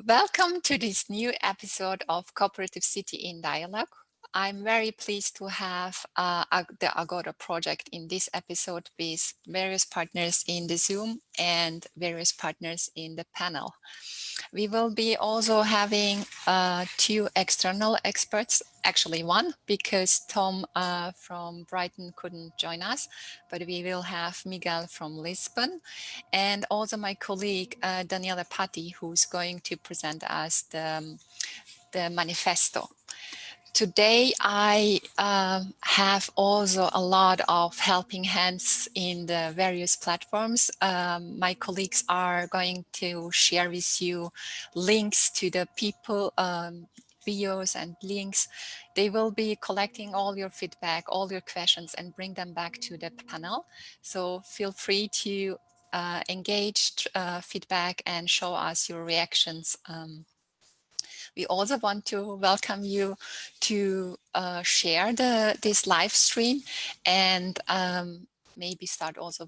Welcome to this new episode of Cooperative City in Dialogue. I'm very pleased to have the Agora project in this episode with various partners in the Zoom and various partners in the panel. We will be also having two external experts, actually one, because Tom from Brighton couldn't join us, but we will have Miguel from Lisbon and also my colleague Daniela Patti, who's going to present us the Manifesto. Today, I have also a lot of helping hands in the various platforms. My colleagues are going to share with you links to the people, videos and links. They will be collecting all your feedback, all your questions, and bring them back to the panel. So feel free to engage feedback and show us your reactions. We also want to welcome you to share this live stream and maybe start also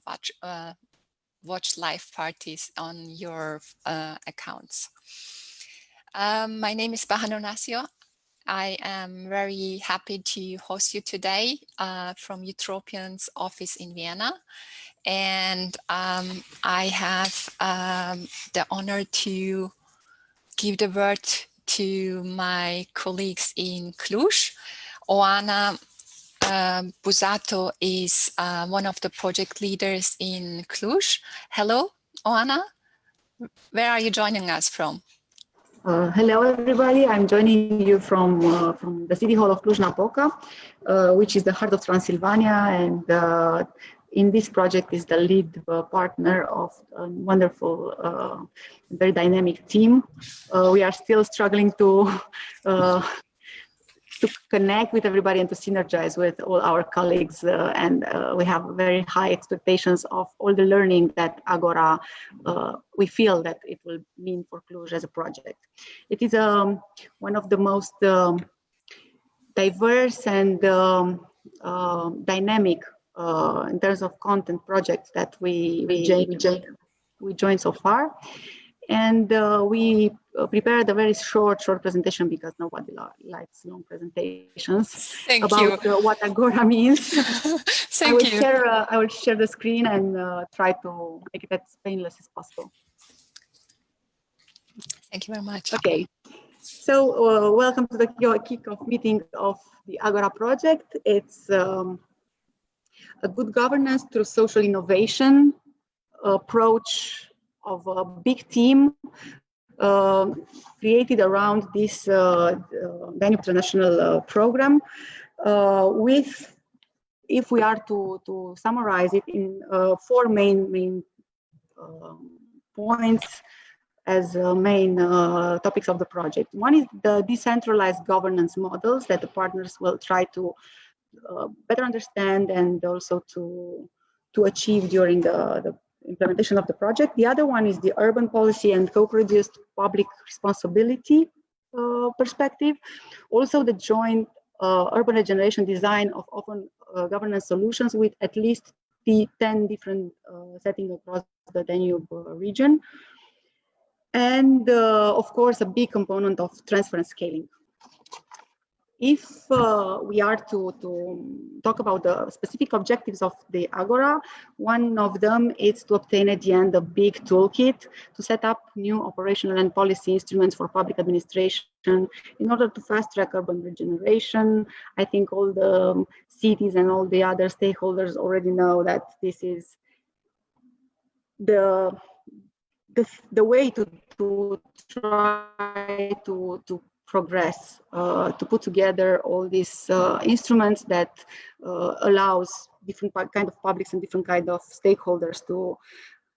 watch live parties on your accounts. My name is Bahano Nasio. I am very happy to host you today from Utopian's office in Vienna. And I have the honor to give the word to my colleagues in Cluj. Oana Busato is one of the project leaders in Cluj. Hello, Oana. Where are you joining us from? Hello, everybody. I'm joining you from the City Hall of Cluj-Napoca, which is the heart of Transylvania, and in this project is the lead partner of a wonderful, very dynamic team. We are still struggling to connect with everybody and to synergize with all our colleagues, and we have very high expectations of all the learning that Agora, we feel that it will mean for Cluj as a project. It is one of the most diverse and dynamic in terms of content projects that we joined so far. And we prepared a very short presentation because nobody likes long presentations. Thank about you. What Agora means. Thank you. I will share the screen and try to make it as painless as possible. Thank you very much. Okay, so welcome to the kickoff meeting of the Agora project. It's a good governance through social innovation approach of a big team created around this Danube International program with, if we are to summarize it in four main points as main topics of the project. One is the decentralized governance models that the partners will try to better understand and also to achieve during the implementation of the project. The other one is the urban policy and co-produced public responsibility perspective. Also the joint urban regeneration design of open governance solutions with at least 10 different settings across the Danube region. And of course, a big component of transfer and scaling. If we are to talk about the specific objectives of the Agora, one of them is to obtain at the end a big toolkit to set up new operational and policy instruments for public administration in order to fast track urban regeneration. I think all the cities and all the other stakeholders already know that this is the way to try to progress, to put together all these instruments that allows different kind of publics and different kind of stakeholders to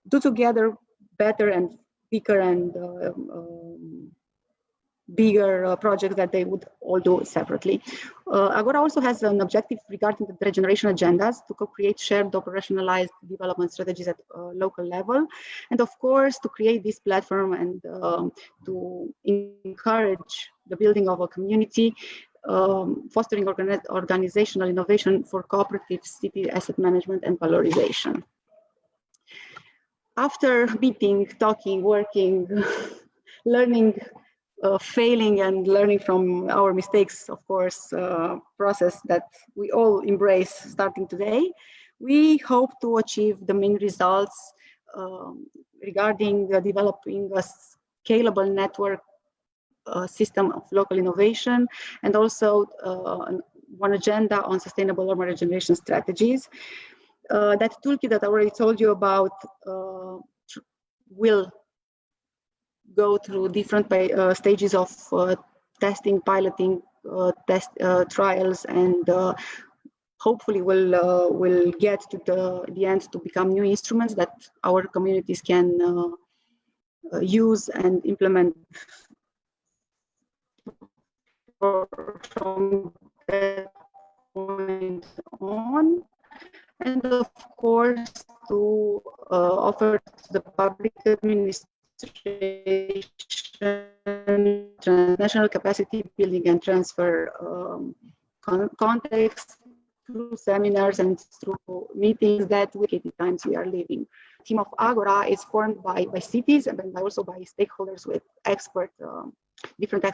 do together better and bigger and bigger projects that they would all do separately. Agora also has an objective regarding the regeneration agendas to co-create shared operationalized development strategies at local level. And of course, to create this platform and to encourage the building of a community, fostering organizational innovation for cooperative city asset management and valorization. After meeting, talking, working, learning, failing and learning from our mistakes, of course, process that we all embrace starting today. We hope to achieve the main results regarding developing a scalable network system of local innovation, and also one agenda on sustainable urban regeneration strategies. That toolkit that I already told you about will go through different stages of testing, piloting, trials, and hopefully will get to the end to become new instruments that our communities can use and implement from that point on. And of course, to offer to the public administration transnational capacity building and transfer context through seminars and through meetings that we at the times we are living. The team of Agora is formed by cities and also by stakeholders with different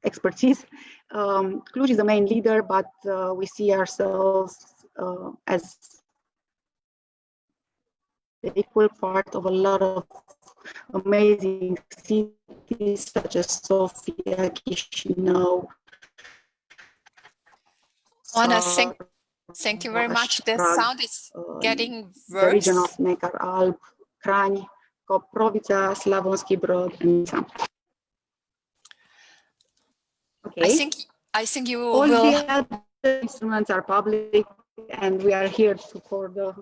expertise. Cluj is the main leader, but we see ourselves as the equal part of a lot of amazing cities such as Sofia, Chisinau. Anna, thank you very much. The Prague, sound is getting worse. The region of Neckar-Alb, Kranj, Koprovica, Slavonski Brod, and some. Okay. I think you all will. The other instruments are public, and we are here for the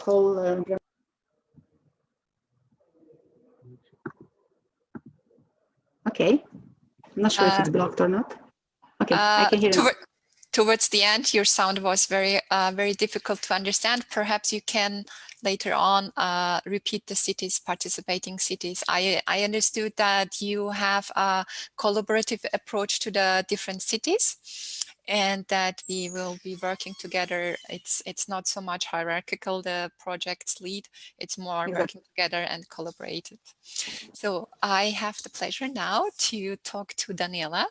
whole. Okay, I'm not sure if it's blocked or not. Okay, I can hear you. Towards the end, your sound was very difficult to understand. Perhaps you can later on repeat the cities, participating cities. I understood that you have a collaborative approach to the different cities, and that we will be working together. It's not so much hierarchical, the project's lead, it's more working together and collaborated. So I have the pleasure now to talk to Daniela.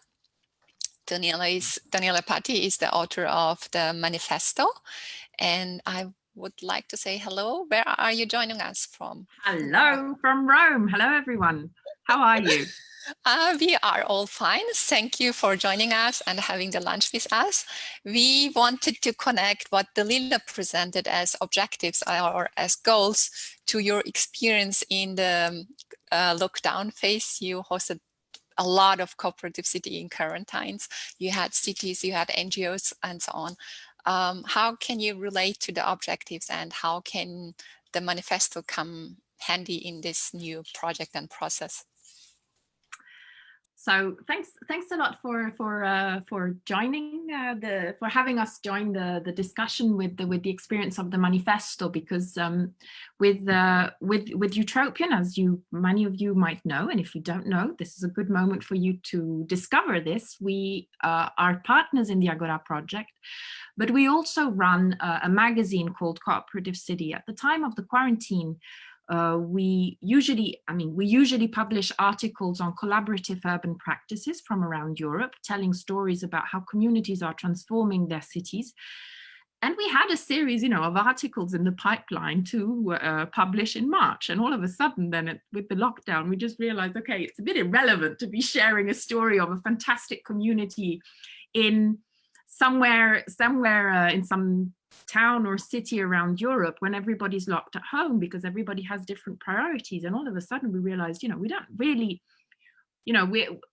Daniela Patti is the author of the Manifesto, and I would like to say hello. Where are you joining us from? Hello from Rome. Hello, everyone. How are you? We are all fine. Thank you for joining us and having the lunch with us. We wanted to connect what Dalila presented as objectives or as goals to your experience in the lockdown phase. You hosted a lot of cooperative city in quarantines. You had cities, you had NGOs, and so on. How can you relate to the objectives, and how can the manifesto come handy in this new project and process? So thanks a lot for joining for having us join the discussion with the experience of the manifesto, because with Utopian, as many of you might know, and if you don't know, this is a good moment for you to discover this. We are partners in the Agora project, but we also run a magazine called Cooperative City. At the time of the quarantine, we usually publish articles on collaborative urban practices from around Europe, telling stories about how communities are transforming their cities. And we had a series, of articles in the pipeline to publish in March. And all of a sudden, then with the lockdown, we just realized, okay, it's a bit irrelevant to be sharing a story of a fantastic community in somewhere in some town or city around Europe when everybody's locked at home because everybody has different priorities. And all of a sudden we realized, we don't really,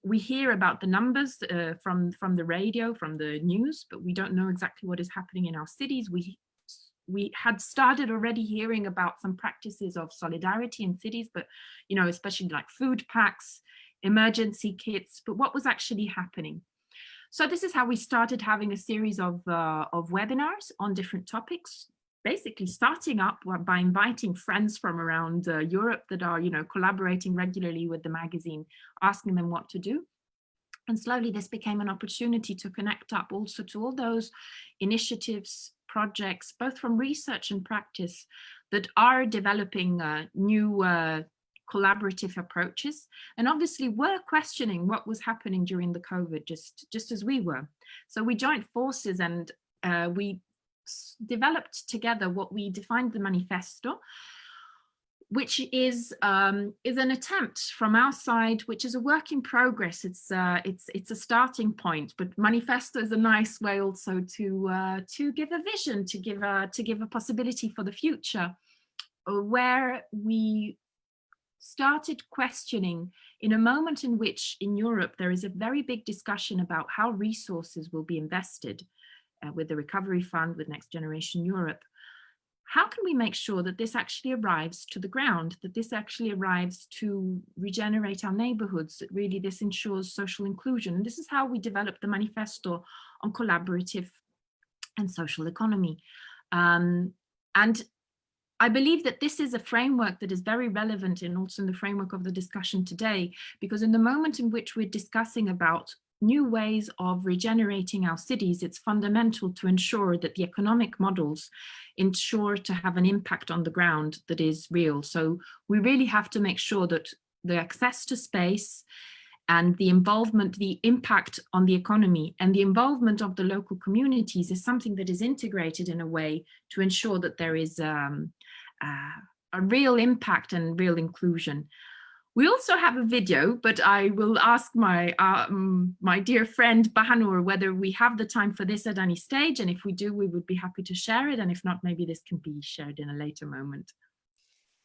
we hear about the numbers from the radio, from the news, but we don't know exactly what is happening in our cities. We had started already hearing about some practices of solidarity in cities, but, especially like food packs, emergency kits, but what was actually happening? So this is how we started having a series of webinars on different topics, basically starting up by inviting friends from around Europe that are, collaborating regularly with the magazine, asking them what to do. And slowly this became an opportunity to connect up also to all those initiatives, projects, both from research and practice, that are developing new collaborative approaches, and obviously we're questioning what was happening during the COVID, just as we were. So we joined forces and we developed together what we defined the Manifesto, which is an attempt from our side, which is a work in progress. It's a starting point, but Manifesto is a nice way also to give a vision, to give a possibility for the future, where we started questioning in a moment in which in Europe there is a very big discussion about how resources will be invested with the Recovery Fund, with Next Generation Europe. How can we make sure that this actually arrives to the ground, that this actually arrives to regenerate our neighborhoods, that really this ensures social inclusion? And this is how we developed the Manifesto on collaborative and social economy. And I believe that this is a framework that is very relevant and also in the framework of the discussion today, because in the moment in which we're discussing about new ways of regenerating our cities, it's fundamental to ensure that the economic models ensure to have an impact on the ground that is real. So we really have to make sure that the access to space and the involvement, the impact on the economy and the involvement of the local communities is something that is integrated in a way to ensure that there is a real impact and real inclusion. We also have a video, but I will ask my my dear friend Bahanur whether we have the time for this at any stage, and if we do, we would be happy to share it, and if not, maybe this can be shared in a later moment.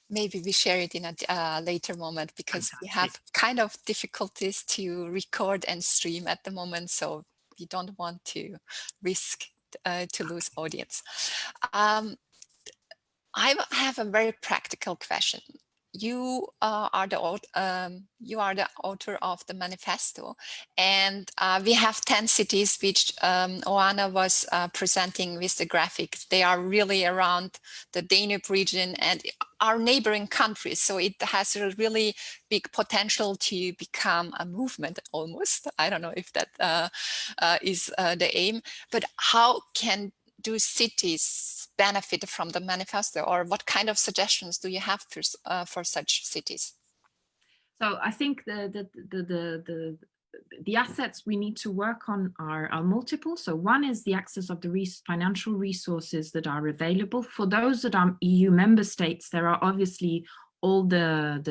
Maybe we share it in a later moment, because Fantastic. we have kind of difficulties to record and stream at the moment, so we don't want to risk to lose audience. I have a very practical question. You are the author of the Manifesto, and we have 10 cities which Oana was presenting with the graphic. They are really around the Danube region and our neighboring countries, so it has a really big potential to become a movement almost. I don't know if that is the aim, but how do cities benefit from the Manifesto, or what kind of suggestions do you have for such cities? So I think the assets we need to work on are multiple. So one is the access of the financial resources that are available. For those that are EU member states, there are obviously all the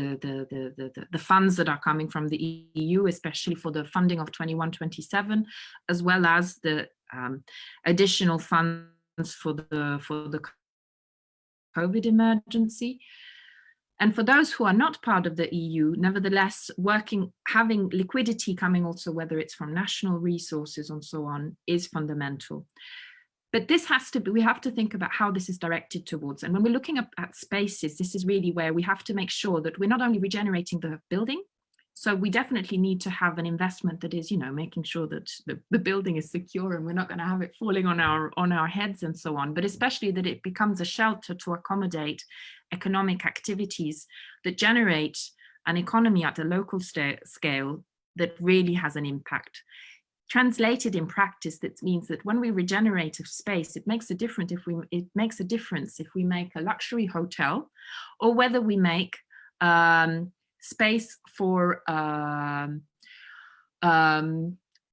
funds that are coming from the EU, especially for the funding of 21-27, as well as the additional funds for the COVID emergency. And for those who are not part of the EU, nevertheless, having liquidity coming also, whether it's from national resources and so on, is fundamental. But this has to be, we have to think about how this is directed towards. And when we're looking at spaces, this is really where we have to make sure that we're not only regenerating the building. So we definitely need to have an investment that is, making sure that the building is secure and we're not going to have it falling on our heads and so on, but especially that it becomes a shelter to accommodate economic activities that generate an economy at a local scale that really has an impact. Translated in practice, that means that when we regenerate a space, it makes a difference if we make a luxury hotel, or whether we make space for a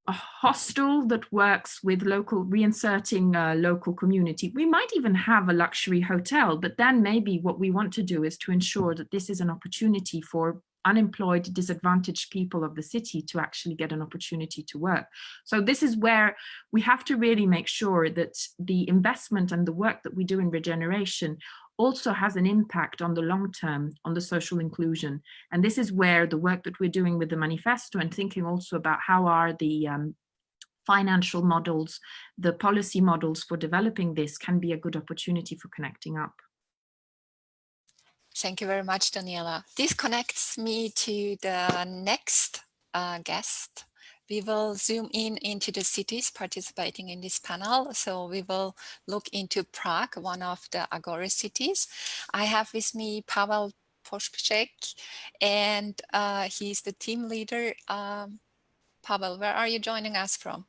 hostel that works with reinserting local community. We might even have a luxury hotel, but then maybe what we want to do is to ensure that this is an opportunity for unemployed, disadvantaged people of the city to actually get an opportunity to work. So this is where we have to really make sure that the investment and the work that we do in regeneration also has an impact on the long term on the social inclusion. And this is where the work that we're doing with the Manifesto and thinking also about how are the financial models, the policy models for developing this can be a good opportunity for connecting up. Thank you very much, Daniela. This connects me to the next guest. We will zoom into the cities participating in this panel. So we will look into Prague, one of the Agora cities. I have with me Pavel Pospíšek, and he's the team leader. Pavel, where are you joining us from?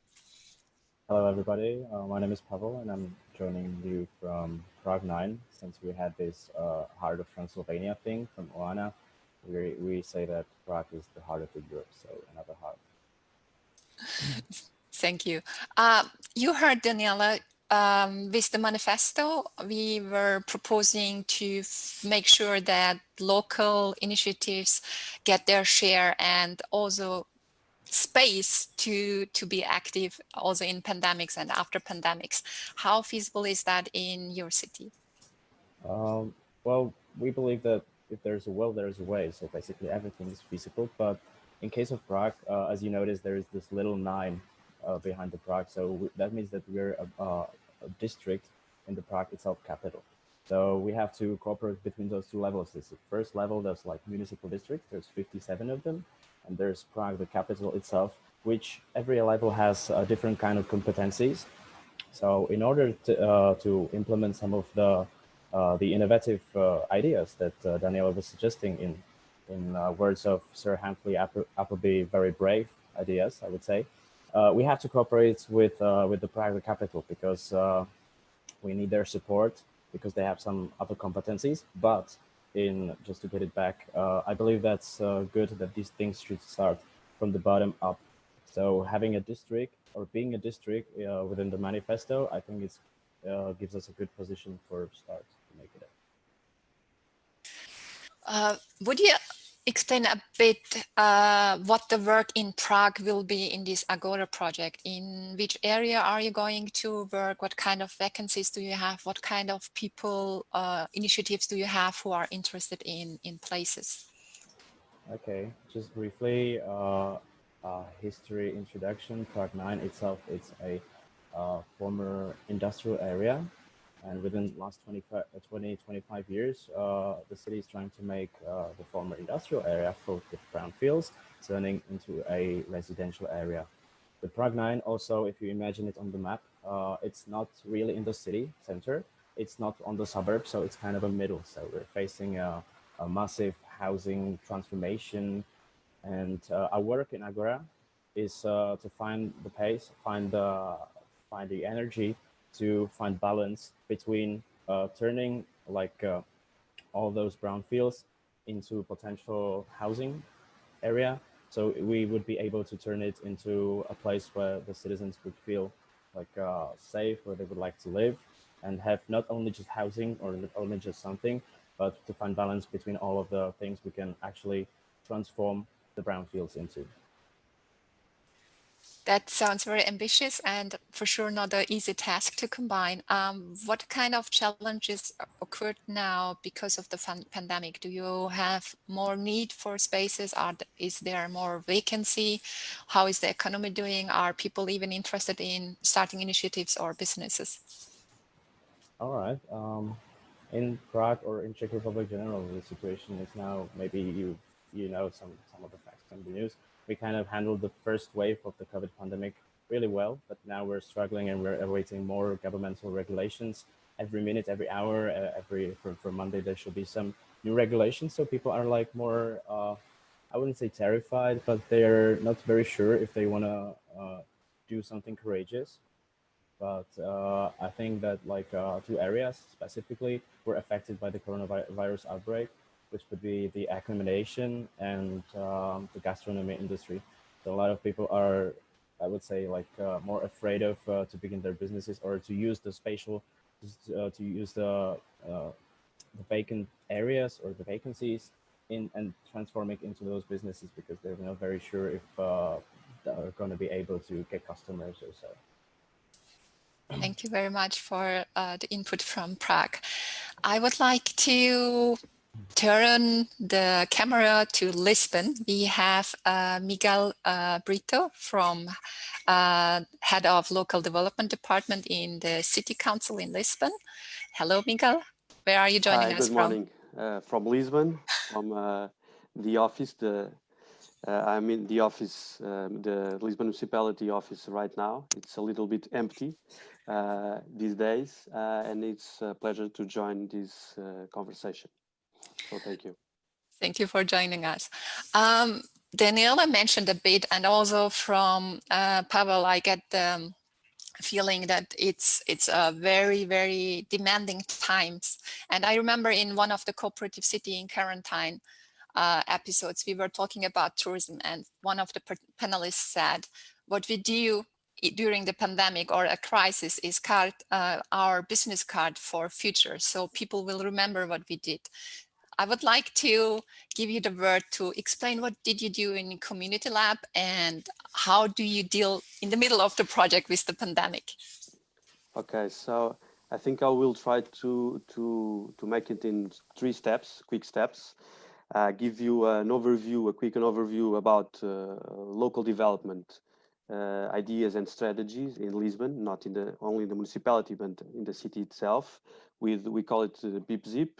Hello, everybody. My name is Pavel, and I'm joining you from Prague 9, since we had this Heart of Transylvania thing from Oana We say that Prague is the heart of Europe, so another heart. Thank you. You heard Daniela. With the manifesto, we were proposing to make sure that local initiatives get their share and also space to be active also in pandemics and after pandemics. How feasible is that in your city? Well, we believe that if there's a will, there's a way. So basically everything is feasible. But in case of Prague, as you notice, there is this little 9 behind the Prague. So that means that we're a district in the Prague itself capital. So we have to cooperate between those 2 levels. This first level, there's like municipal districts. There's 57 of them. And there's Prague, the capital itself, which every level has a different kind of competencies. So in order to implement some of the innovative ideas that Daniela was suggesting in words of Sir Humphrey Appleby, very brave ideas, I would say, we have to cooperate with the private capital because we need their support because they have some other competencies. But just to get it back, I believe that's good that these things should start from the bottom up. So having a district or being a district within the manifesto, I think it's gives us a good position for start to make it up. Would you explain a bit what the work in Prague will be in this Agora project? In which area are you going to work? What kind of vacancies do you have? What kind of people, initiatives do you have who are interested in places? Okay, just briefly, history introduction. Prague 9 itself, it's a former industrial area. And within the last 25 years, the city is trying to make the former industrial area full of brownfields, turning into a residential area. The Prague 9 also, if you imagine it on the map, it's not really in the city center. It's not on the suburbs, so it's kind of a middle. So we're facing a massive housing transformation. And our work in Agora is to find the pace, find the energy to find balance between turning all those brownfields into potential housing area. So we would be able to turn it into a place where the citizens would feel like safe, where they would like to live and have not only just housing or not only just something, but to find balance between all of the things we can actually transform the brownfields into. That sounds very ambitious and for sure not an easy task to combine. What kind of challenges occurred now because of the pandemic? Do you have more need for spaces? Is there more vacancy? How is the economy doing? Are people even interested in starting initiatives or businesses? All right. In Prague or in Czech Republic generally, the situation is now, maybe you know some of the facts from the news. We kind of handled the first wave of the COVID pandemic really well, but now we're struggling and we're awaiting more governmental regulations. Every minute, every hour, for Monday, there should be some new regulations. So people are like more, I wouldn't say terrified, but they're not very sure if they want to do something courageous. But I think that like 2 areas specifically were affected by the coronavirus outbreak, which would be the accommodation and the gastronomy industry. So a lot of people are, I would say, like more afraid of to begin their businesses or to use the spatial, to use the vacant areas or the vacancies and transform it into those businesses because they're not very sure if they're going to be able to get customers or so. Thank you very much for the input from Prague. I would like to turn the camera to Lisbon. We have Miguel Brito from Head of Local Development Department in the City Council in Lisbon. Hello, Miguel. Where are you joining us from? Good morning. From Lisbon, from the office. I'm in the office, the Lisbon municipality office right now. It's a little bit empty these days, and it's a pleasure to join this conversation. So thank you. Thank you for joining us. Daniela mentioned a bit, and also from Pavel, I get the feeling that it's a very, very demanding times. And I remember in one of the cooperative city in quarantine, episodes, we were talking about tourism, and one of the panelists said, what we do during the pandemic or a crisis is our business card for future. So people will remember what we did. I would like to give you the word to explain what did you do in Community Lab and how do you deal in the middle of the project with the pandemic? Okay, so I think I will try to make it in 3 steps, quick steps. Give you an overview, a quick overview about local development ideas and strategies in Lisbon, not in only in the municipality, but in the city itself. We call it BIPZIP.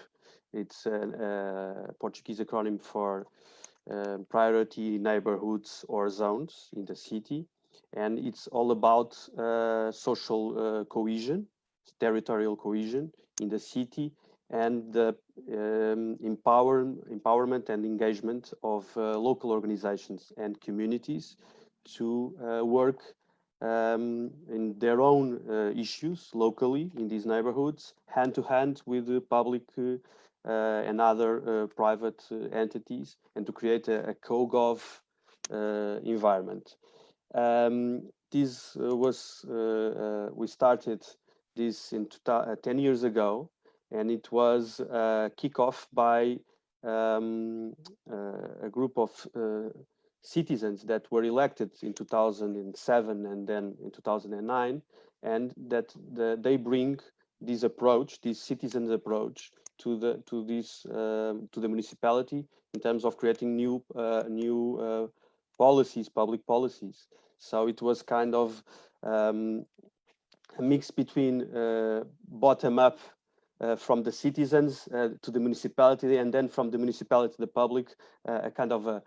It's a Portuguese acronym for priority neighborhoods or zones in the city. And it's all about social cohesion, territorial cohesion in the city, and the empowerment and engagement of local organizations and communities to work in their own issues locally in these neighborhoods, hand to hand with the public and other private entities, and to create a co-gov environment. This we started this in 10 years ago, and it was kicked off by a group of citizens that were elected in 2007 and then in 2009, and that they bring this approach, this citizens approach, to the municipality in terms of creating new policies, public policies. So it was kind of a mix between bottom up from the citizens to the municipality, and then from the municipality to the public, a kind of a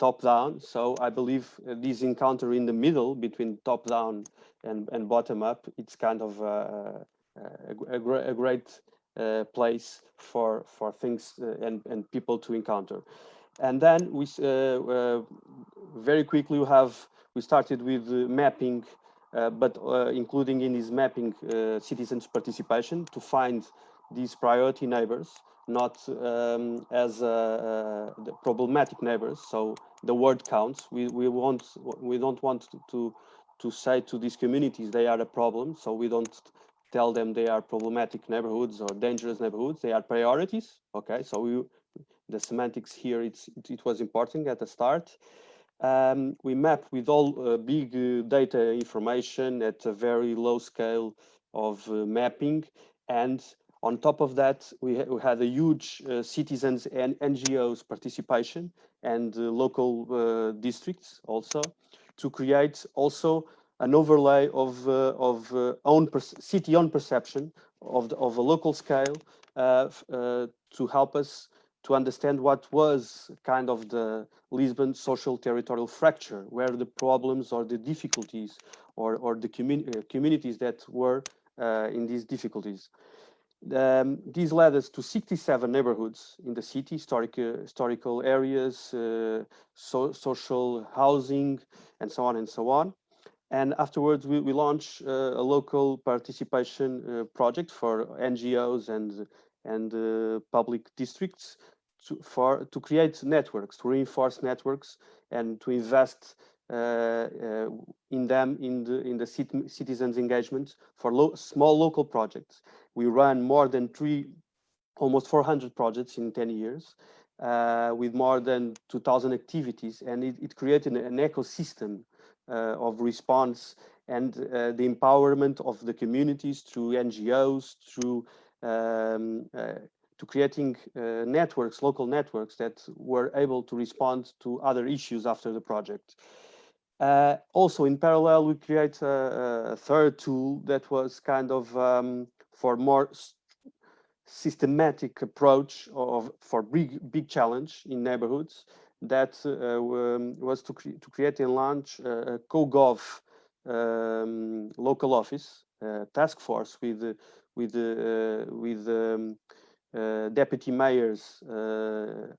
top down. So I believe this encounter in the middle between top down and bottom up, it's kind of a great place for things and people to encounter. And then we very quickly we started with mapping, but including in this mapping citizens' participation to find these priority neighbors, not as the problematic neighbors. So the word counts. We don't want to say to these communities they are a problem. So we don't tell them they are problematic neighborhoods or dangerous neighborhoods. They are priorities. Okay, so the semantics here, it was important at the start. We map with all big data information at a very low scale of mapping. And on top of that, we had a huge citizens and NGOs participation, and local districts also, to create also an overlay of city own perception of a local scale to help us to understand what was kind of the Lisbon social territorial fracture, where the problems or the difficulties or the communities that were in these difficulties. These led us to 67 neighborhoods in the city, historical areas, social housing, and so on and so on. And afterwards, we launched a local participation project for NGOs and public districts to create networks, to reinforce networks, and to invest in them in the citizens' engagement for small local projects. We ran more than almost 400 projects in 10 years. With more than 2,000 activities, and it created an ecosystem of response and the empowerment of the communities through NGOs, through to creating networks, local networks that were able to respond to other issues after the project. Also, in parallel, we create a third tool that was kind of for more systematic approach for big challenge in neighborhoods, that was to create and launch a co-gov local office task force with deputy mayors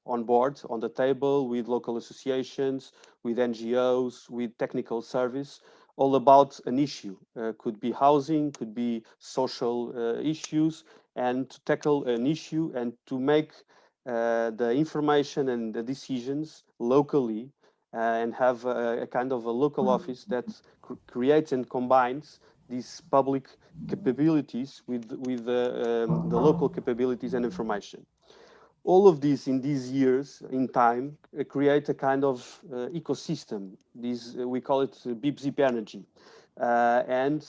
on board, on the table, with local associations, with NGOs, with technical service, all about an issue. Could be housing, could be social issues, and to tackle an issue and to make the information and the decisions locally, and have a kind of a local office that creates and combines these public capabilities with the local capabilities and information. All of these in these years in time create a kind of ecosystem. These we call it beep zip energy, and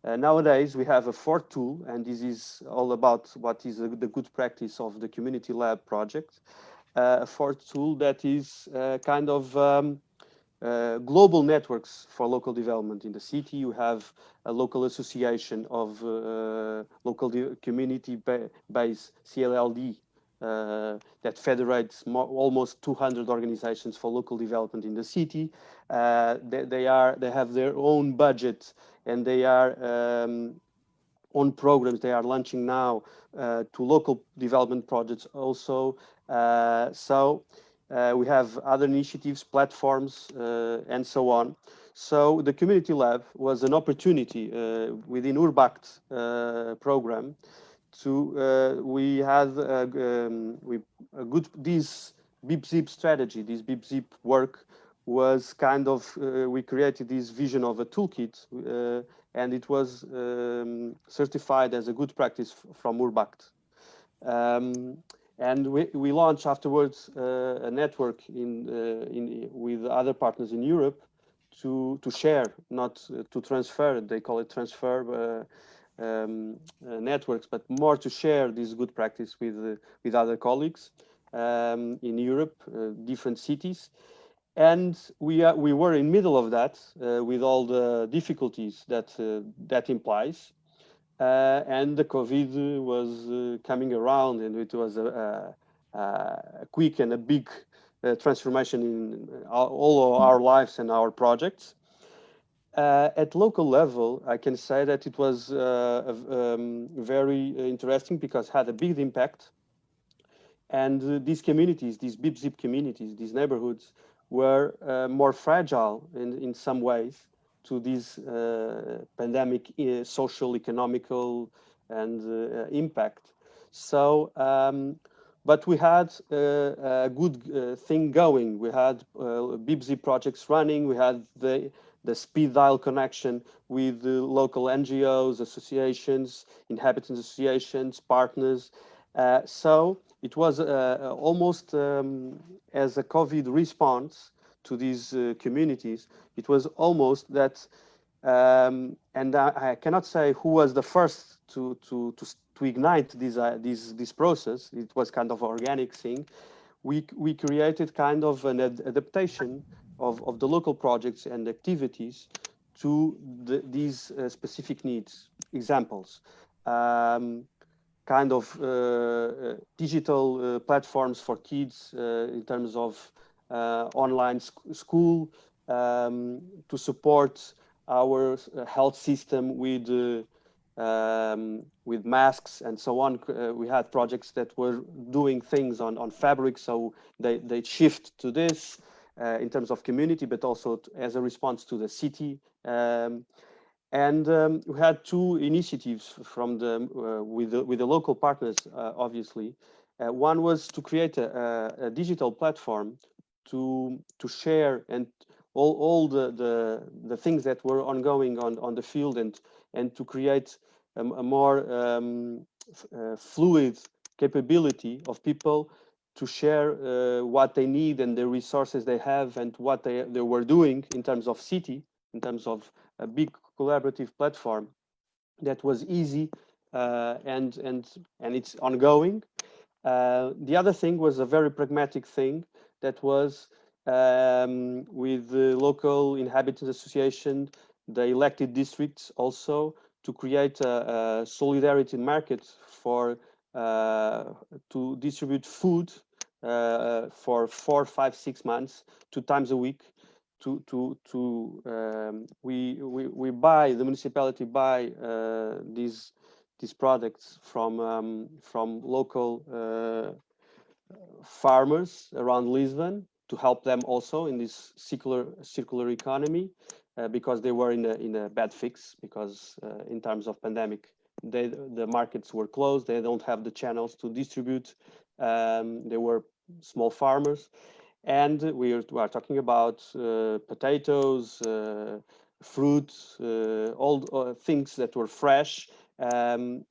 nowadays we have a fourth tool, and this is all about what is the good practice of the community lab project. A fourth tool that is kind of global networks for local development in the city. You have a local association of local community-based CLLD that federates almost 200 organizations for local development in the city. They have their own budget, and they are on programs they are launching now to local development projects also. We have other initiatives, platforms, and so on. So the community lab was an opportunity within Urbact program to we had this beep zip strategy, this beep zip work was kind of we created this vision of a toolkit, and it was certified as a good practice from Urbact. And we launched afterwards a network with other partners in Europe to share, not to transfer. They call it transfer networks, but more to share this good practice with other colleagues in Europe, different cities. And we were in middle of that with all the difficulties that implies. And the COVID was coming around, and it was a quick and a big transformation in all of our lives and our projects. At local level, I can say that it was very interesting because it had a big impact. And these communities, these beep zip communities, these neighborhoods were more fragile in some ways to this pandemic social, economical, and impact. So, but we had a good thing going. We had beep zip projects running. We had the speed dial connection with the local NGOs, associations, inhabitants associations, partners. So it was almost as a COVID response to these communities. It was almost that, and I cannot say who was the first to ignite this process. It was kind of an organic thing. We created kind of an adaptation of the local projects and activities to these specific needs. Examples. Kind of digital platforms for kids in terms of online school, to support our health system with masks and so on. We had projects that were doing things on fabric, so they shift to this in terms of community, but also as a response to the city. And we had two initiatives from with the local partners, obviously. One was to create a digital platform to share and all the things that were ongoing on the field, and to create a more fluid capability of people to share what they need and the resources they have and what they were doing in terms of city, in terms of a big collaborative platform that was easy and it's ongoing. The other thing was a very pragmatic thing that was with the local inhabitants association, the elected districts also, to create a solidarity market for to distribute food for 4, 5, 6 months, 2 times a week. We buy, the municipality buy these products from local farmers around Lisbon to help them also in this circular economy, because they were in a bad fix, because in terms of pandemic the markets were closed. They don't have the channels to distribute They were small farmers, and we are talking about potatoes, fruits, all things that were fresh, and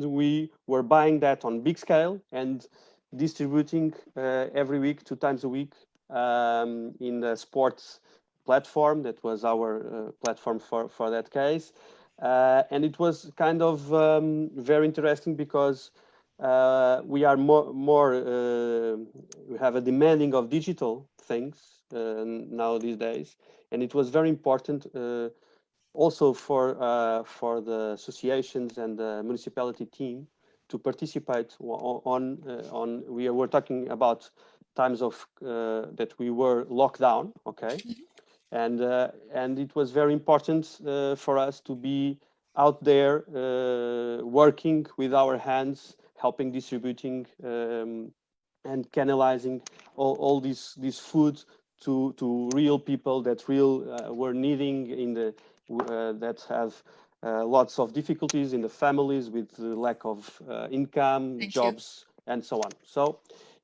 we were buying that on big scale and distributing every week, 2 times a week, in the sports platform. That was our platform for that case. And it was kind of very interesting because we are we have a demanding of digital things now these days, and it was very important also for the associations and the municipality team to participate on we were talking about times of that we were locked down, okay, and it was very important for us to be out there working with our hands, helping distributing and canalizing all these food to real people that were needing in the that have lots of difficulties in the families with the lack of income, Thank jobs, and so on. So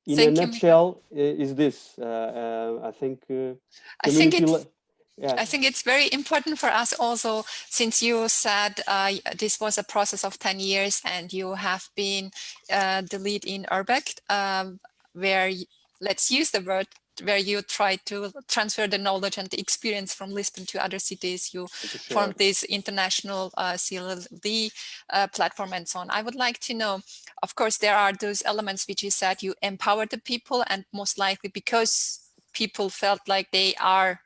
in Thank a you, nutshell, is this I think I think community it's yeah. I think it's very important for us also, since you said this was a process of 10 years and you have been the lead in Urbeck, where, let's use the word, where you try to transfer the knowledge and the experience from Lisbon to other cities. You formed this international CLD platform and so on. I would like to know, of course, there are those elements which you said you empower the people, and most likely because people felt like they are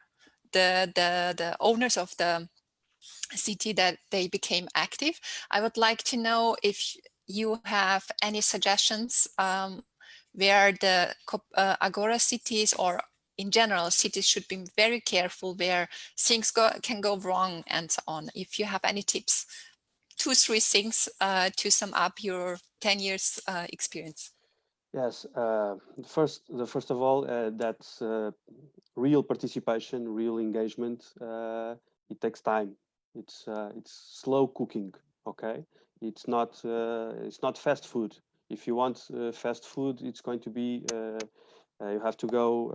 the owners of the city, that they became active. I would like to know if you have any suggestions where the Agora cities, or in general cities, should be very careful, where things can go wrong and so on. If you have any tips, 2-3 things to sum up your 10 years experience. Yes, first of all, that's real participation, real engagement. It takes time. It's slow cooking. Okay, it's not fast food. If you want fast food, it's going to be you have to go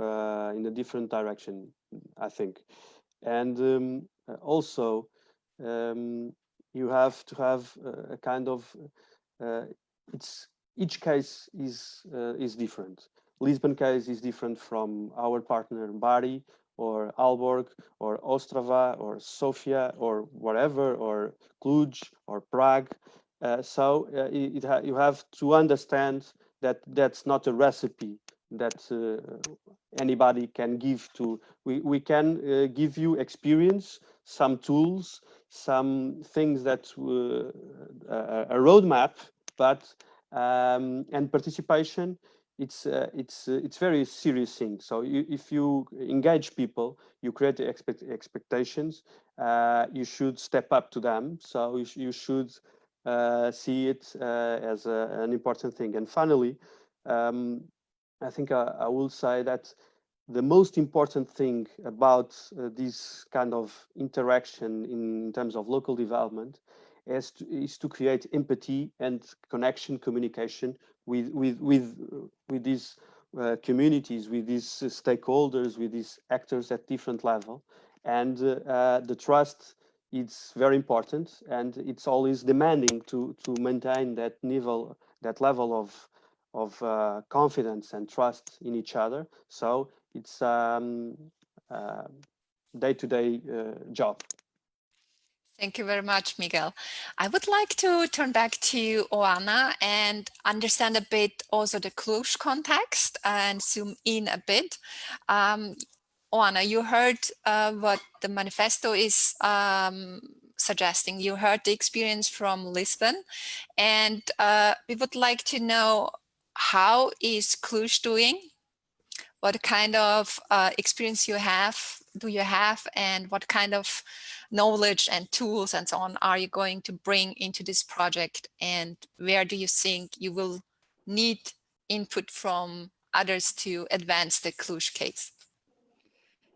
in a different direction, I think. And also, you have to have a kind of it's each case is different. Lisbon case is different from our partner Bari or Aalborg or Ostrava or Sofia or whatever, or Cluj or Prague. You have to understand that that's not a recipe that anybody can give to. We can give you experience, some tools, some things that a roadmap, but and participation, it's very serious thing. So if you engage people, you create the expectations, you should step up to them. So you should see it as an important thing. And finally, I think I will say that the most important thing about this kind of interaction in terms of local development is to create empathy and connection, communication with these communities, with these stakeholders, with these actors at different level. And the trust is very important, and it's always demanding to maintain that level of confidence and trust in each other. So it's day-to-day job. Thank you very much, Miguel. I would like to turn back to Oana and understand a bit also the Cluj context and zoom in a bit. Oana, you heard what the Manifesto is suggesting. You heard the experience from Lisbon, and we would like to know, how is Cluj doing? What kind of experience do you have, and what kind of knowledge and tools and so on are you going to bring into this project, and where do you think you will need input from others to advance the Cluj case?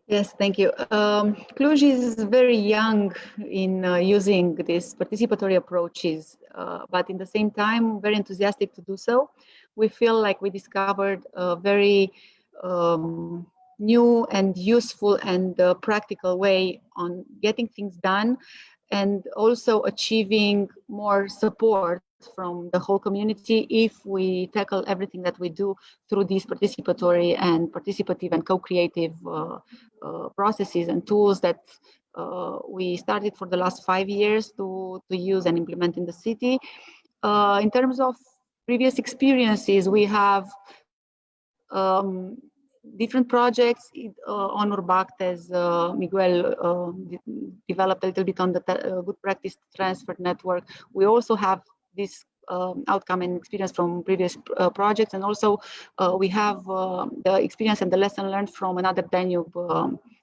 Yes, thank you. Cluj is very young in using these participatory approaches, but in the same time, very enthusiastic to do so. We feel like we discovered a very new and useful and practical way on getting things done, and also achieving more support from the whole community if we tackle everything that we do through these participatory and participative and co-creative processes and tools that we started for the last 5 years to use and implement in the city. In terms of previous experiences, we have different projects on Urbact, as Miguel developed a little bit on the good practice transfer network. We also have this outcome and experience from previous projects, and also we have the experience and the lesson learned from another Danube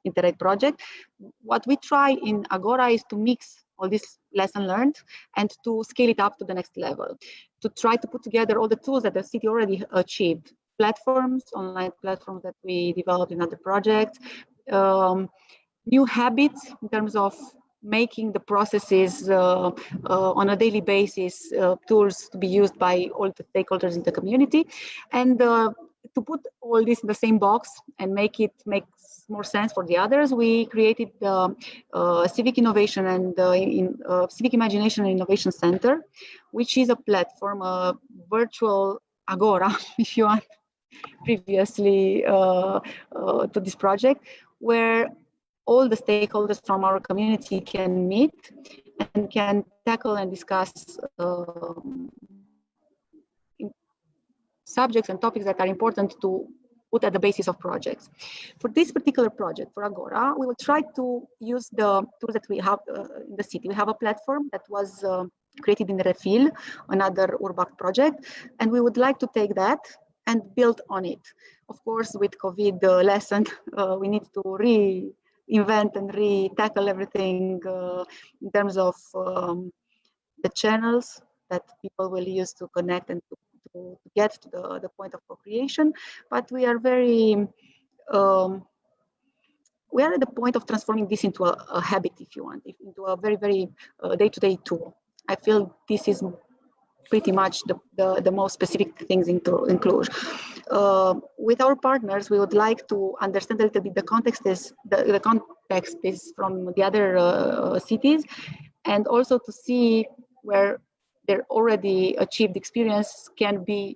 Interreg project. What we try in Agora is to mix all this lesson learned and to scale it up to the next level, to try to put together all the tools that the city already achieved, platforms, online platforms that we developed in other projects, new habits in terms of making the processes on a daily basis, tools to be used by all the stakeholders in the community, and to put all this in the same box and make it make more sense for the others, we created the Civic Innovation and Civic Imagination and Innovation Center, which is a platform, a virtual Agora, if you want, previously to this project, where all the stakeholders from our community can meet and can tackle and discuss subjects and topics that are important to put at the basis of projects. For this particular project, for Agora, we will try to use the tools that we have in the city. We have a platform that was created in Refil, another Urbact project, and we would like to take that and build on it. Of course, with COVID lesson, we need to reinvent and tackle everything in terms of the channels that people will use to connect and to get to the point of co-creation. But we are very, we are at the point of transforming this into a habit, if you want, into a very, very day-to-day tool. I feel this is pretty much the most specific things in Cluj. With our partners, we would like to understand a little bit the context is from the other cities, and also to see where their already achieved experience can be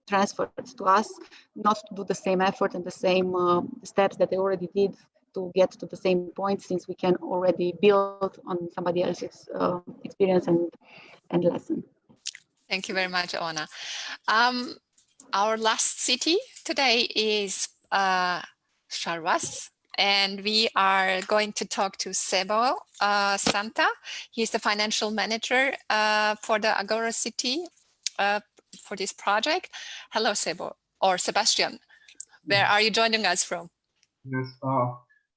transferred to us, not to do the same effort and the same steps that they already did to get to the same point, since we can already build on somebody else's experience and lesson. Thank you very much, Ona. Our last city today is Szarvas, and we are going to talk to Sebo Santa. He's the financial manager for the Agora city for this project. Hello, Sebo, or Sebastian. Where are you joining us from? Yes,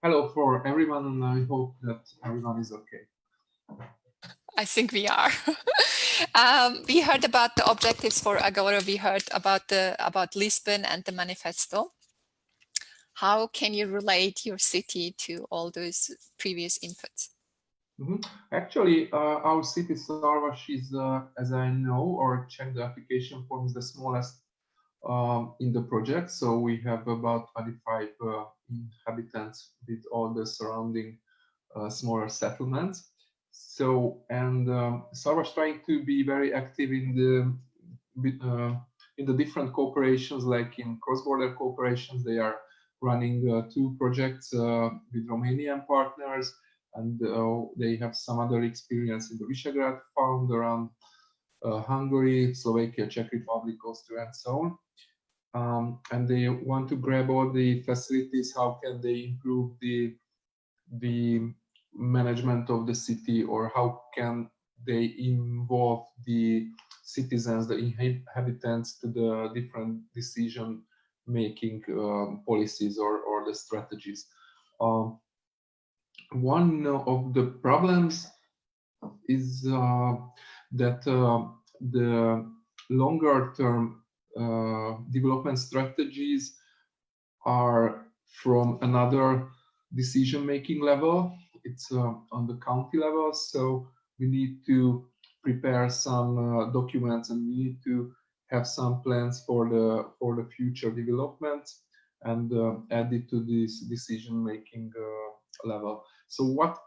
hello for everyone, and I hope that everyone is okay. I think we are. We heard about the objectives for Agora. We heard about Lisbon and the Manifesto. How can you relate your city to all those previous inputs? Actually, our city, Szarvas, is, as I know or checked the application form, is the smallest in the project. So we have about 25 inhabitants with all the surrounding smaller settlements. So, and Szarvas trying to be very active in the different cooperations, like in cross-border cooperations. They are running 2 projects with Romanian partners, and they have some other experience in the Visegrad Fund around Hungary, Slovakia, Czech Republic, Austria, and so on. And they want to grab all the facilities. How can they improve the management of the city, or how can they involve the citizens, the inhabitants, to the different decision-making policies or the strategies. One of the problems is that the longer-term development strategies are from another decision-making level. It's on the county level, so we need to prepare some documents, and we need to have some plans for the future development, and add it to this decision-making level. So what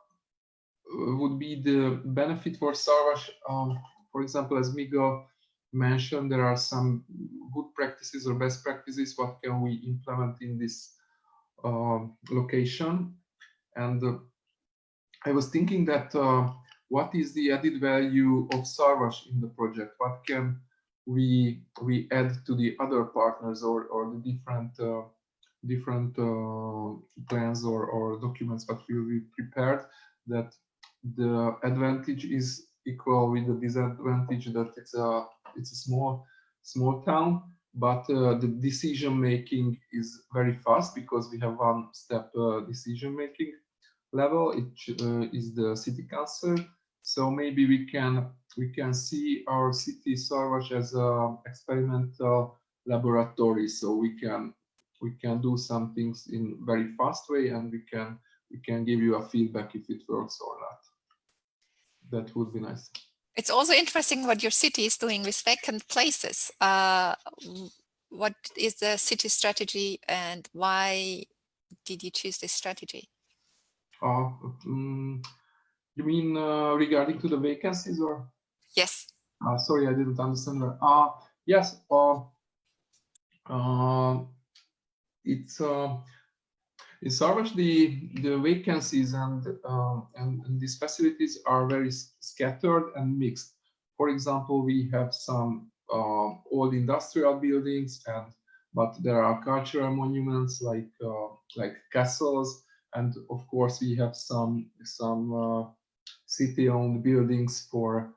would be the benefit for Szarvas? For example, as Miguel mentioned, there are some good practices or best practices. What can we implement in this location? And I was thinking that what is the added value of Szarvas in the project? What can we add to the other partners, or the different plans or documents that will be prepared, that the advantage is equal with the disadvantage, that it's a small town, but the decision making is very fast because we have one step decision making level. It is the city council. So maybe we can see our city Szarvas as an experimental laboratory. So we can do some things in very fast way, and we can give you a feedback if it works or not. That would be nice. It's also interesting what your city is doing with vacant places. What is the city strategy, and why did you choose this strategy? You mean regarding to the vacancies, or? Yes. Sorry, I didn't understand that. Yes. It's in Szarvas, the vacancies and these facilities are very scattered and mixed. For example, we have some old industrial buildings, but there are cultural monuments like castles, and of course we have some city-owned buildings for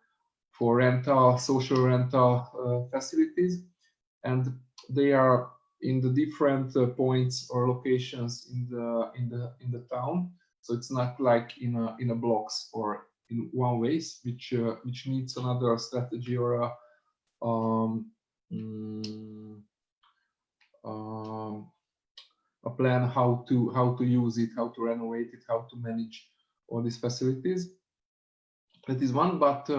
rental, social rental facilities, and they are in the different points or locations in the town. So it's not like in a blocks or in one ways, which needs another strategy or a plan how to use it, how to renovate it, how to manage all these facilities. That is one, but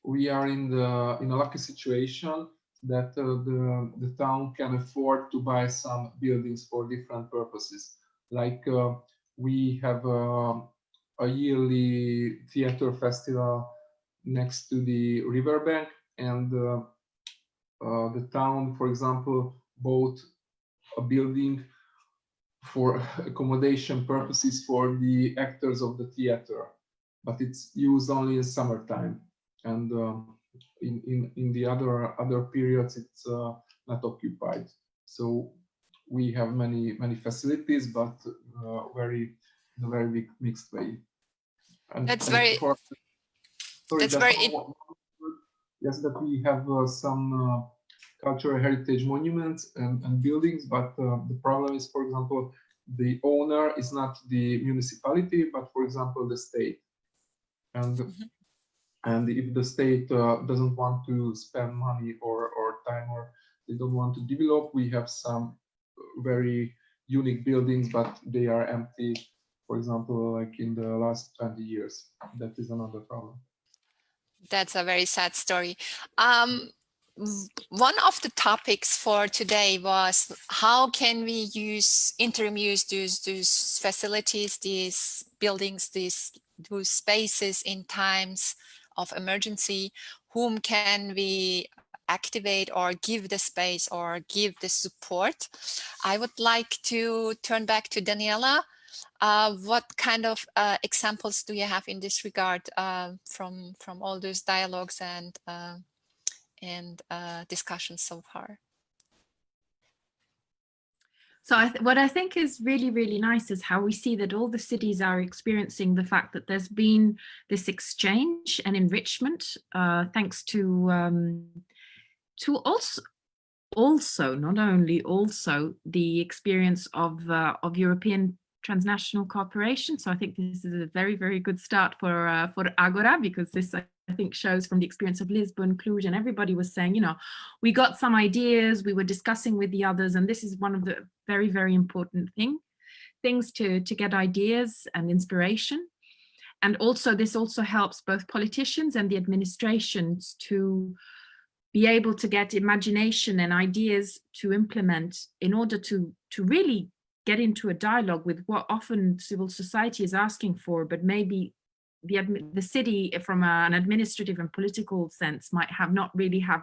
we are in a lucky situation that the town can afford to buy some buildings for different purposes. Like we have a yearly theater festival next to the riverbank, and the town, for example, bought a building for accommodation purposes for the actors of the theater, but it's used only in summertime, and in the other periods it's not occupied. So we have many facilities, but in a very mixed way. And that's very. Yes, that we have some cultural heritage monuments and buildings, but the problem is, for example, the owner is not the municipality, but for example the state, and if the state doesn't want to spend money or time, or they don't want to develop, we have some very unique buildings, but they are empty, for example, like in the last 20 years. That is another problem. That's a very sad story. One of the topics for today was how can we interim use these facilities, these buildings, those spaces in times of emergency. Whom can we activate or give the space or give the support? I would like to turn back to Daniela. What kind of examples do you have in this regard from all those dialogues and discussions so far? So what I think is really, really nice is how we see that all the cities are experiencing the fact that there's been this exchange and enrichment, thanks to also not only the experience of European transnational cooperation. So I think this is a very, very good start for Agora, because this, I I think shows from the experience of Lisbon, Cluj, and everybody was saying, you know, we got some ideas, we were discussing with the others, and this is one of the very, very important things to get ideas and inspiration. And also this also helps both politicians and the administrations to be able to get imagination and ideas to implement in order to really get into a dialogue with what often civil society is asking for, but maybe the city from an administrative and political sense might not really have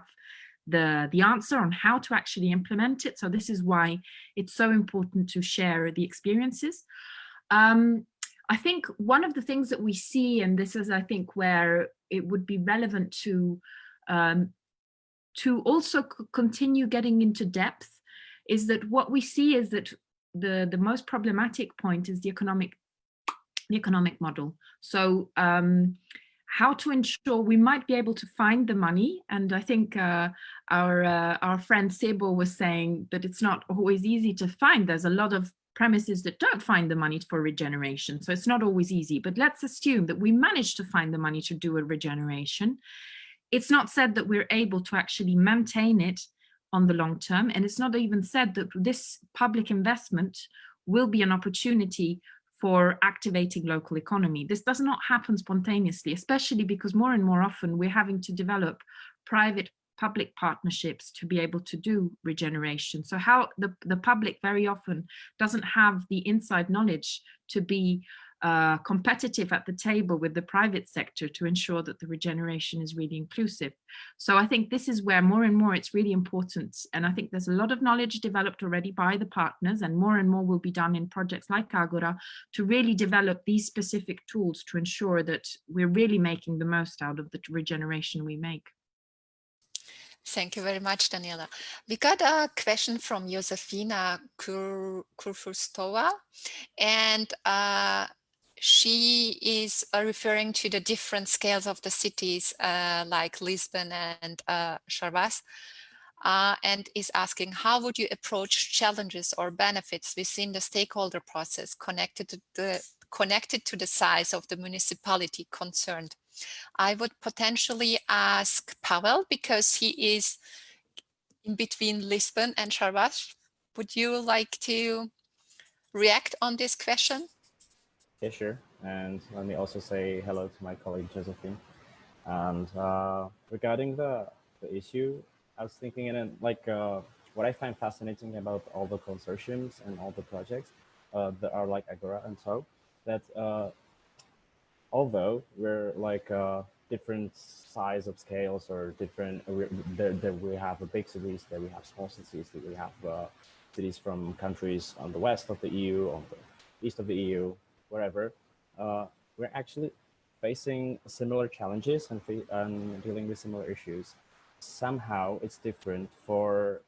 the answer on how to actually implement it. So this is why it's so important to share the experiences. I think one of the things that we see, and this is I think where it would be relevant to also continue getting into depth, is that what we see is that the most problematic point is the economic model. So how to ensure we might be able to find the money, and I think our friend Sebo was saying that it's not always easy to find. There's a lot of premises that don't find the money for regeneration, so it's not always easy, but let's assume that we manage to find the money to do a regeneration. It's not said that we're able to actually maintain it on the long term, and it's not even said that this public investment will be an opportunity for activating local economy. This does not happen spontaneously, especially because more and more often we're having to develop private-public partnerships to be able to do regeneration. So how the public very often doesn't have the inside knowledge to be competitive at the table with the private sector to ensure that the regeneration is really inclusive. So I think this is where more and more it's really important. And I think there's a lot of knowledge developed already by the partners, and more will be done in projects like Agora to really develop these specific tools to ensure that we're really making the most out of the regeneration we make. Thank you very much, Daniela. We got a question from Josefina Kurfurstova, and she is referring to the different scales of the cities like Lisbon and Szarvas, and is asking, how would you approach challenges or benefits within the stakeholder process connected to the size of the municipality concerned? I would potentially ask Pavel, because he is in between Lisbon and Szarvas. Would you like to react on this question? Yeah, sure. And let me also say hello to my colleague Josephine. And regarding the issue, I was thinking what I find fascinating about all the consortiums and all the projects that are like Agora and so, that although we're like different size of scales or different, that we have big cities, that we have small cities, that we have cities from countries on the west of the EU, on the east of the EU, wherever, we're actually facing similar challenges and dealing with similar issues. Somehow it's different for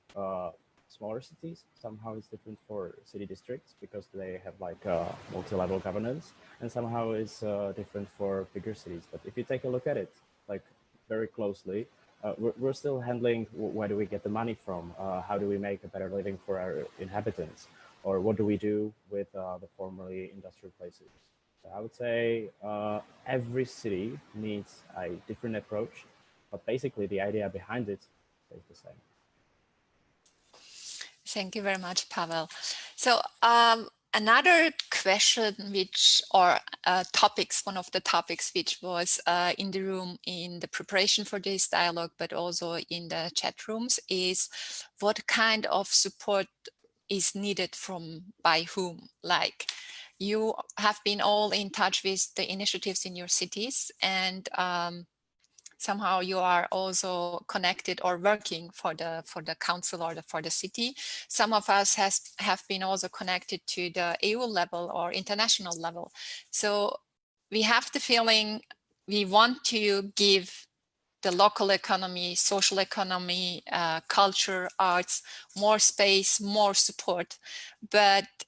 smaller cities. Somehow it's different for city districts because they have like multi-level governance, and somehow it's different for bigger cities. But if you take a look at it like very closely, we're still handling where do we get the money from? How do we make a better living for our inhabitants? Or what do we do with the formerly industrial places? So I would say every city needs a different approach, but basically the idea behind it stays the same. Thank you very much, Pavel. So another question one of the topics which was in the room in the preparation for this dialogue, but also in the chat rooms, is what kind of support is needed by whom? Like, you have been all in touch with the initiatives in your cities, and somehow you are also connected or working for the council or for the city. Some of us have been also connected to the EU level or international level. So we have the feeling we want to give the local economy, social economy, culture, arts, more space, more support. But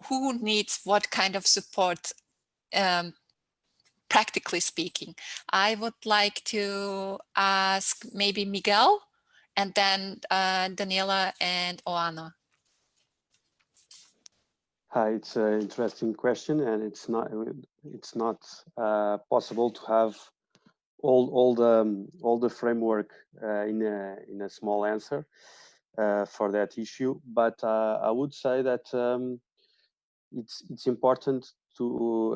who needs what kind of support, practically speaking? I would like to ask maybe Miguel, and then Daniela and Oana. Hi, it's an interesting question, and it's not possible to have all the framework in a small answer for that issue. But I would say that it's important to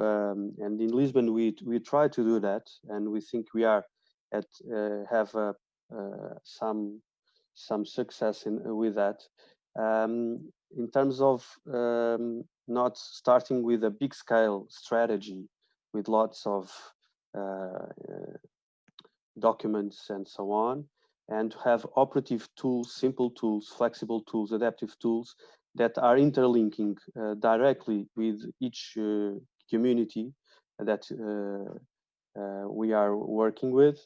and in Lisbon we try to do that, and we think we are have some success with that. In terms of not starting with a big scale strategy with lots of documents and so on, and to have operative tools, simple tools, flexible tools, adaptive tools that are interlinking directly with each community that we are working with,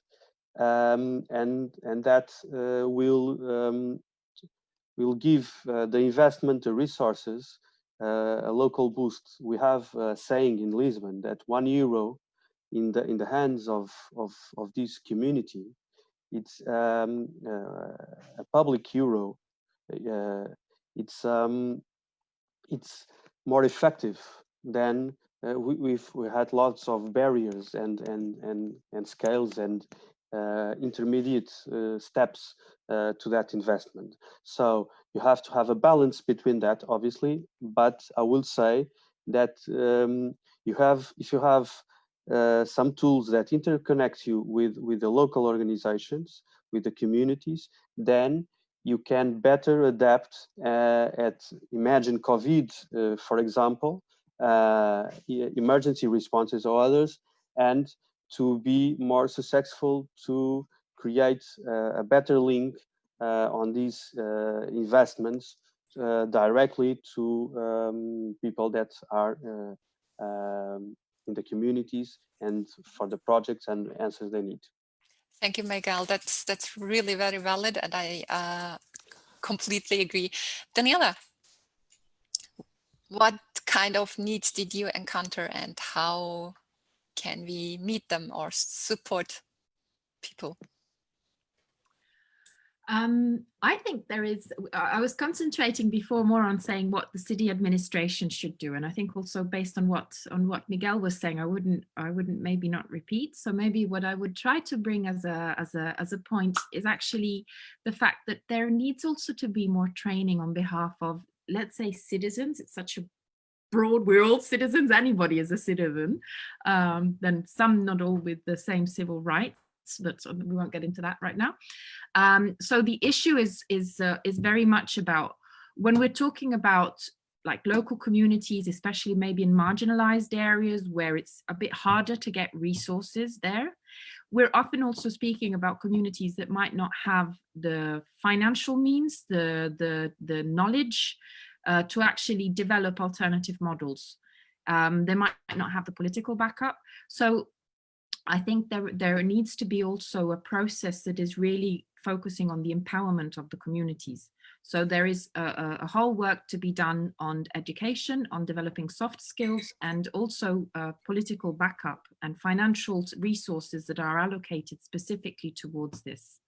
and that will give the investment, the resources, a local boost. We have a saying in Lisbon that €1 in the hands of this community, it's a public euro. It's more effective than we had lots of barriers and scales and intermediate steps to that investment. So you have to have a balance between that, obviously. But I will say that if you have some tools that interconnect you with the local organizations, with the communities, then you can better adapt imagine COVID, for example, emergency responses or others, and to be more successful to create a better link on these investments directly to people that are in the communities and for the projects and answers they need. Thank you, Miguel. That's really very valid, and I completely agree. Daniela, what kind of needs did you encounter, and how can we meet them or support people? I think there is, I was concentrating before more on saying what the city administration should do. And I think also based on what Miguel was saying, I wouldn't maybe not repeat. So maybe what I would try to bring as a point is actually the fact that there needs also to be more training on behalf of, let's say, citizens. It's such a broad, we're all citizens, anybody is a citizen, then some not all with the same civil rights, but we won't get into that right now. So the issue is very much about, when we're talking about like local communities, especially maybe in marginalized areas where it's a bit harder to get resources there, we're often also speaking about communities that might not have the financial means, the knowledge to actually develop alternative models. They might not have the political backup. So I think there needs to be also a process that is really focusing on the empowerment of the communities. So there is a whole work to be done on education, on developing soft skills, and also political backup and financial resources that are allocated specifically towards this.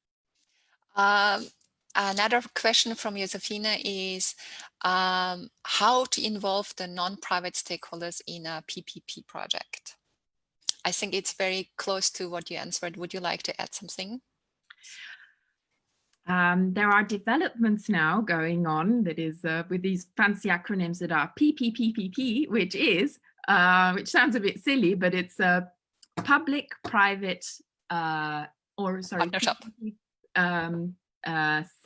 Another question from Josefina is how to involve the non-private stakeholders in a PPP project. I think it's very close to what you answered. Would you like to add something? There are developments now going on that is with these fancy acronyms that are PPPPP, which sounds a bit silly, but it's a public-private partnership.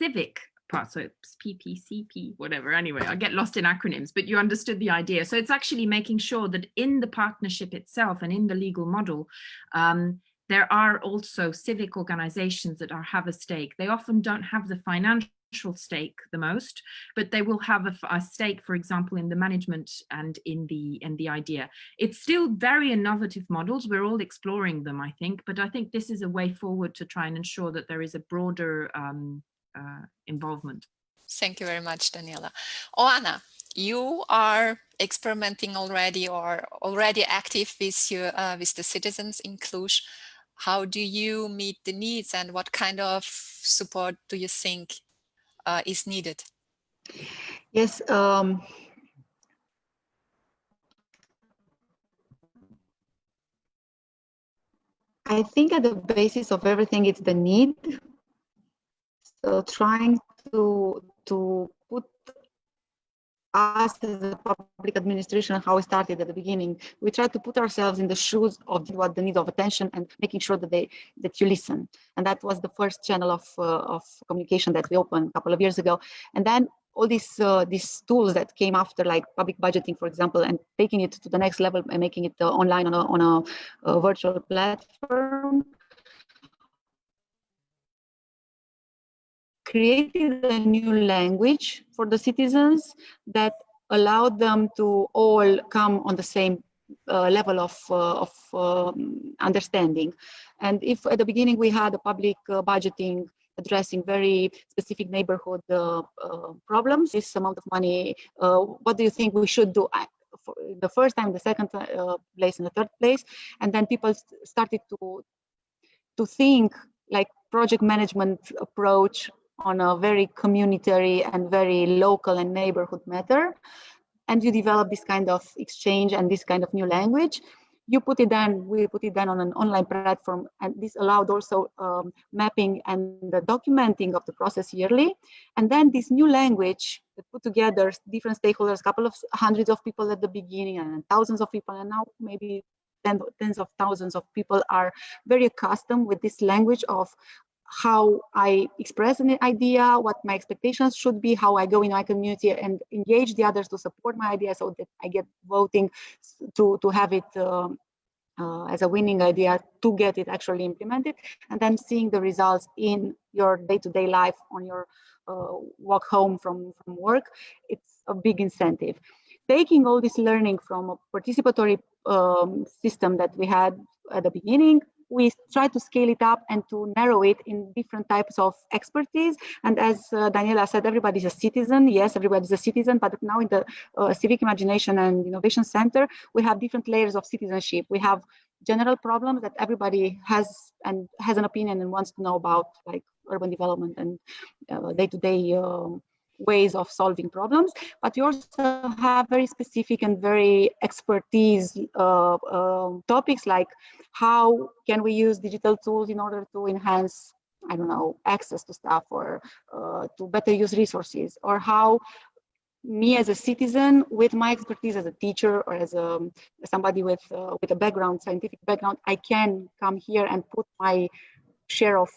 Civic part, so it's PPCP, whatever. Anyway, I get lost in acronyms, but you understood the idea. So it's actually making sure that in the partnership itself and in the legal model, there are also civic organizations that have a stake. They often don't have the financial stake the most, but they will have a stake, for example, in the management and in the idea. It's still very innovative models. We're all exploring them, I think, but I think this is a way forward to try and ensure that there is a broader involvement. Thank you very much, Daniela. Oana, you are experimenting already or already active with the citizens in Cluj. How do you meet the needs, and what kind of support do you think is needed? Yes. I think at the basis of everything, it's the need. So trying to put us as a public administration, how we started at the beginning, we try to put ourselves in the shoes of what the need of attention and making sure that you listen. And that was the first channel of communication that we opened a couple of years ago. And then all these tools that came after, like public budgeting, for example, and taking it to the next level and making it online on a virtual platform, created a new language for the citizens that allowed them to all come on the same level of understanding. And if at the beginning we had a public budgeting addressing very specific neighborhood problems, this amount of money, what do you think we should do? For the first time, the second place, and the third place, and then people started to think like project management approach on a very communitary and very local and neighborhood matter. And you develop this kind of exchange and this kind of new language. We put it down on an online platform, and this allowed also mapping and the documenting of the process yearly. And then this new language that put together different stakeholders, a couple of hundreds of people at the beginning and thousands of people, and now maybe tens of thousands of people are very accustomed with this language of how I express an idea, what my expectations should be, how I go in my community and engage the others to support my idea so that I get voting to have it as a winning idea, to get it actually implemented, and then seeing the results in your day-to-day life on your walk home from work. It's a big incentive. Taking all this learning from a participatory system that we had at the beginning, we try to scale it up and to narrow it in different types of expertise. And as Daniela said, everybody's a citizen. Yes, everybody's a citizen, but now in the Civic Imagination and Innovation Center, we have different layers of citizenship. We have general problems that everybody has an opinion and wants to know about, like urban development and day-to-day ways of solving problems, but you also have very specific and very expertise topics, like how can we use digital tools in order to enhance, I don't know, access to stuff, or to better use resources, or how me as a citizen with my expertise as a teacher or as somebody with a background, scientific background, I can come here and put my share of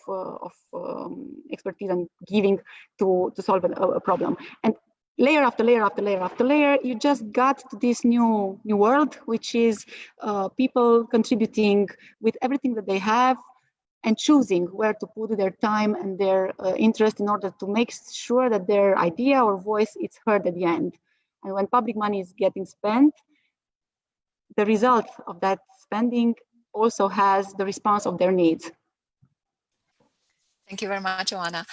expertise and giving to solve a problem. And layer after layer after layer after layer, you just got to this new world, which is people contributing with everything that they have and choosing where to put their time and their interest in order to make sure that their idea or voice is heard at the end. And when public money is getting spent, the result of that spending also has the response of their needs. Thank you very much, Joanna.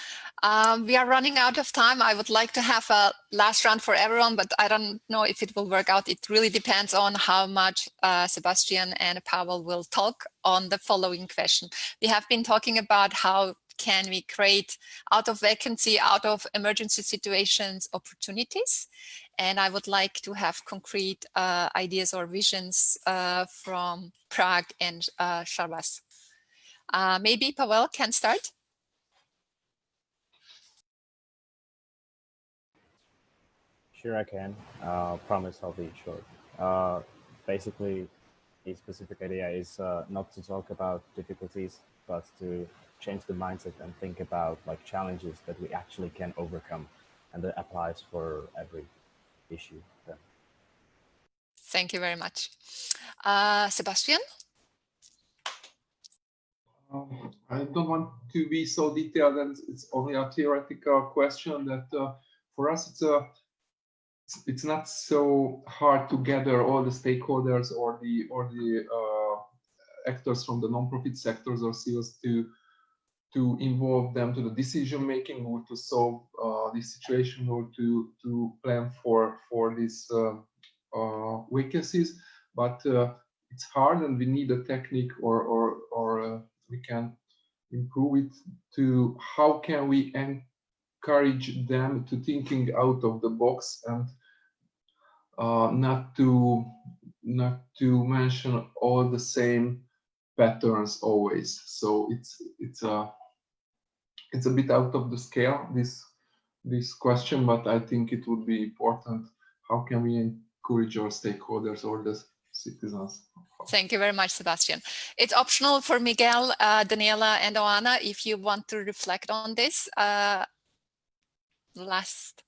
We are running out of time. I would like to have a last round for everyone, but I don't know if it will work out. It really depends on how much Sebastian and Pavel will talk on the following question. We have been talking about how can we create out of vacancy, out of emergency situations, opportunities. And I would like to have concrete ideas or visions from Prague and Szarvas. Maybe Pavel can start. Sure, I can. Promise I'll be short. Basically, a specific idea is not to talk about difficulties, but to change the mindset and think about like challenges that we actually can overcome, and that applies for every issue. Then. Thank you very much. Sebastian? I don't want to be so detailed, and it's only a theoretical question. That for us, it's not so hard to gather all the stakeholders or the actors from the non-profit sectors or CEOs to involve them to the decision making, or to solve this situation, or to plan for these vacancies. But it's hard, and we need a technique, or we can improve it, to how can we encourage them to thinking out of the box, and not to mention all the same patterns always. So it's a bit out of the scale, this question, but I think it would be important. How can we encourage our stakeholders or the citizens? Thank you very much, Sebastian. It's optional for Miguel, Daniela, and Oana if you want to reflect on this. Last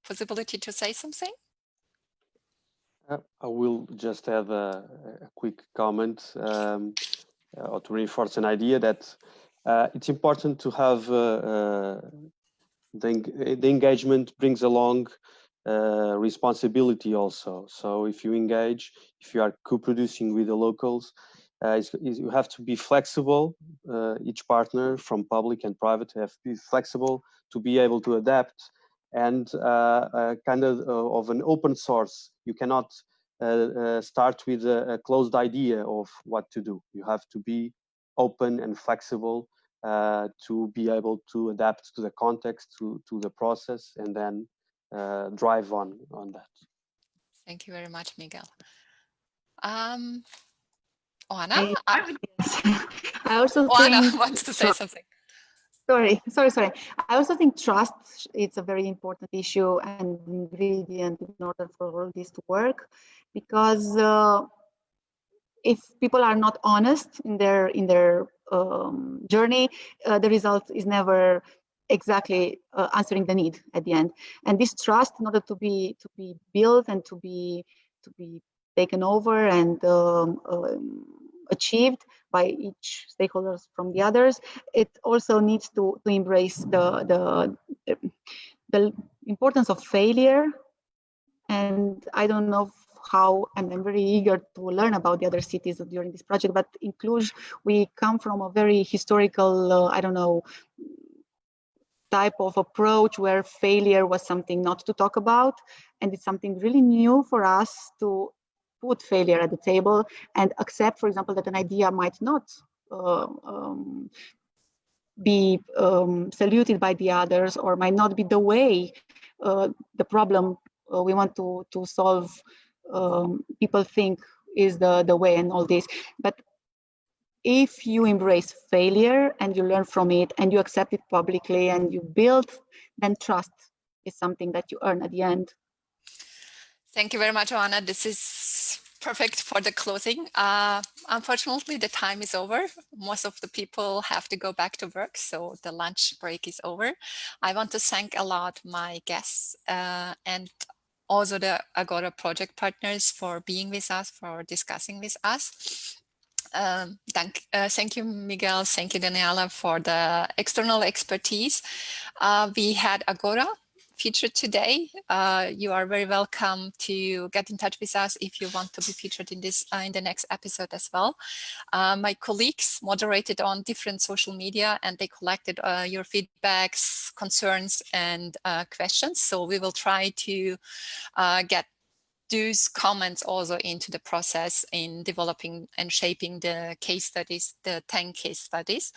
possibility to say something. I will just have a quick comment or to reinforce an idea that it's important to have the engagement brings along responsibility also. So if you engage, if you are co-producing with the locals, you have to be flexible. Each partner from public and private have to be flexible to be able to adapt, and kind of an open source. You cannot start with a closed idea of what to do. You have to be open and flexible to be able to adapt to the context, to the process, and then drive on that. Thank you very much, Miguel. Oana? I also Oana think wants to say something. Sorry. I also think trust is a very important issue and ingredient in order for all this to work, because if people are not honest in their journey, the result is never exactly answering the need at the end. And this trust, in order to be built and to be taken over and achieved by each stakeholders from the others, it also needs to embrace the importance of failure. And I don't know how, and I'm very eager to learn about the other cities during this project, but in Cluj, we come from a very historical, I don't know, type of approach where failure was something not to talk about. And it's something really new for us to put failure at the table and accept, for example, that an idea might not be saluted by the others, or might not be the way the problem we want to solve people think is the way, and all this. But if you embrace failure and you learn from it and you accept it publicly and you build, then trust is something that you earn at the end. Thank you very much, Oana. This is perfect for the closing. Unfortunately, the time is over. Most of the people have to go back to work, so the lunch break is over. I want to thank a lot my guests and also the Agora project partners for being with us, for discussing with us. Thank you, Miguel. Thank you, Daniela, for the external expertise. We had Agora featured today. You are very welcome to get in touch with us if you want to be featured in this in the next episode as well. My colleagues moderated on different social media and they collected your feedbacks, concerns, and questions. So we will try to get those comments also into the process in developing and shaping the case studies, the 10 case studies.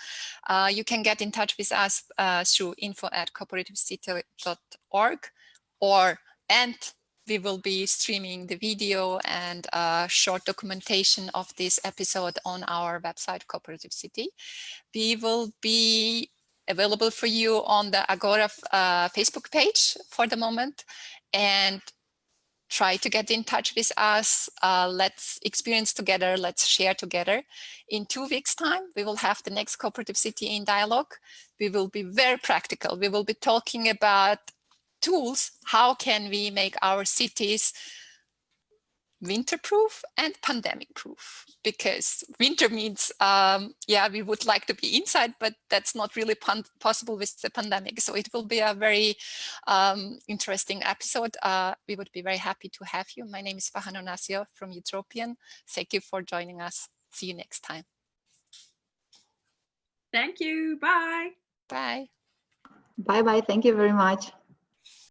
You can get in touch with us through info@cooperativecity.org, and we will be streaming the video and short documentation of this episode on our website, Cooperative City. We will be available for you on the Agora Facebook page for the moment, and try to get in touch with us. Let's experience together, let's share together. In 2 weeks' time, we will have the next Cooperative City in Dialogue. We will be very practical. We will be talking about tools. How can we make our cities winter-proof and pandemic-proof? Because winter means, yeah, we would like to be inside, but that's not really possible with the pandemic. So it will be a very interesting episode. We would be very happy to have you. My name is Vahan Onasio from Utopian. Thank you for joining us. See you next time. Thank you. Bye. Bye. Bye-bye. Thank you very much.